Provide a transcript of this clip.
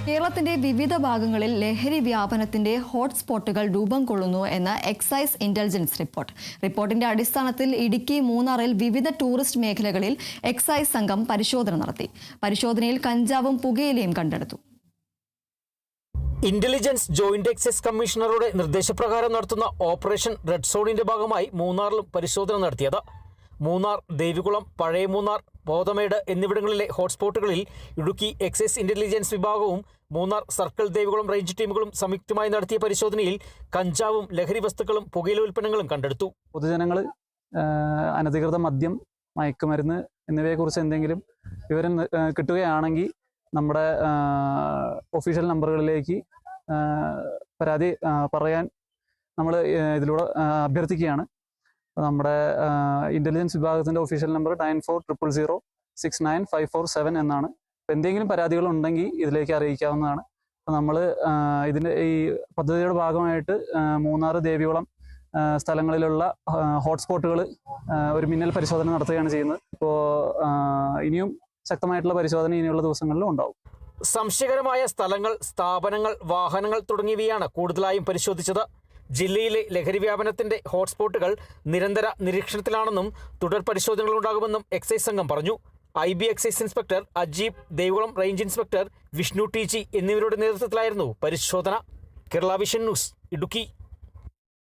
കേരളത്തിന്റെ വിവിധ ഭാഗങ്ങളിൽ ലഹരി വ്യാപനത്തിന്റെ ഹോട്ട്സ്പോട്ടുകൾ രൂപം കൊള്ളുന്നു എന്ന് എക്സൈസ് ഇന്റലിജൻസ് റിപ്പോർട്ട്. റിപ്പോർട്ടിന്റെ അടിസ്ഥാനത്തിൽ ഇടുക്കി, മൂന്നാറിൽ വിവിധ ടൂറിസ്റ്റ് മേഖലകളിൽ എക്സൈസ് സംഘം പരിശോധന നടത്തി. പരിശോധനയിൽ കഞ്ചാവും പുകയിലയും കണ്ടെടുത്തു. ഇന്റലിജൻസ് ജോയിന്റ് എക്സൈസ് കമ്മീഷണറുടെ നിർദ്ദേശപ്രകാരം നടത്തുന്ന ഓപ്പറേഷൻ റെഡ് സോണിന്റെ ഭാഗമായി മൂന്നാറിലും പരിശോധന നടത്തിയത്. മൂന്നാർ, ദേവികുളം, പഴയ മൂന്നാർ, ബോധമേട് എന്നിവിടങ്ങളിലെ ഹോട്ട്സ്പോട്ടുകളിൽ ഇടുക്കി എക്സൈസ് ഇന്റലിജൻസ് വിഭാഗവും മൂന്നാർ സർക്കിൾ ദേവികുളം റേഞ്ച് ടീമുകളും സംയുക്തമായി നടത്തിയ പരിശോധനയിൽ കഞ്ചാവും ലഹരി വസ്തുക്കളും പുകയില ഉൽപ്പന്നങ്ങളും കണ്ടെടുത്തു. പൊതുജനങ്ങൾ അനധികൃത മദ്യം, മയക്കുമരുന്ന് എന്നിവയെക്കുറിച്ച് എന്തെങ്കിലും വിവരം കിട്ടുകയാണെങ്കിൽ നമ്മുടെ ഒഫീഷ്യൽ നമ്പറുകളിലേക്ക് പരാതി പറയാൻ നമ്മൾ ഇതിലൂടെ അഭ്യർത്ഥിക്കുകയാണ്. നമ്മുടെ ഇന്റലിജൻസ് വിഭാഗത്തിന്റെ ഒഫീഷ്യൽ നമ്പർ 9400069547 എന്നാണ്. അപ്പോൾ എന്തെങ്കിലും പരാതികൾ ഉണ്ടെങ്കിൽ ഇതിലേക്ക് അറിയിക്കാവുന്നതാണ്. അപ്പോൾ നമ്മൾ ഇതിൻ്റെ ഈ പദ്ധതിയുടെ ഭാഗമായിട്ട് മൂന്നാർ, ദേവികുളം സ്ഥലങ്ങളിലുള്ള ഹോട്ട്സ്പോട്ടുകൾ ഒരു മിന്നൽ പരിശോധന നടത്തുകയാണ് ചെയ്യുന്നത്. ഇപ്പോൾ ഇനിയും ശക്തമായിട്ടുള്ള പരിശോധന ഇനിയുള്ള ദിവസങ്ങളിലും ഉണ്ടാവും. സംശയകരമായ സ്ഥലങ്ങൾ, സ്ഥാപനങ്ങൾ, വാഹനങ്ങൾ തുടങ്ങിയവയാണ് കൂടുതലായും പരിശോധിച്ചത്. ജില്ലയിലെ ലഹരി വ്യാപനത്തിന്റെ ഹോട്ട്സ്പോട്ടുകൾ നിരന്തര നിരീക്ഷണത്തിലാണെന്നും തുടർ പരിശോധനകൾ ഉണ്ടാകുമെന്നും എക്സൈസ് സംഘം പറഞ്ഞു. IB excise inspector Ajeeb, Devikulam range inspector Vishnu TG എന്നിവരുടെ നേതൃത്വത്തിലായിരുന്നു പരിശോധന. Kerala vision news, Idukki.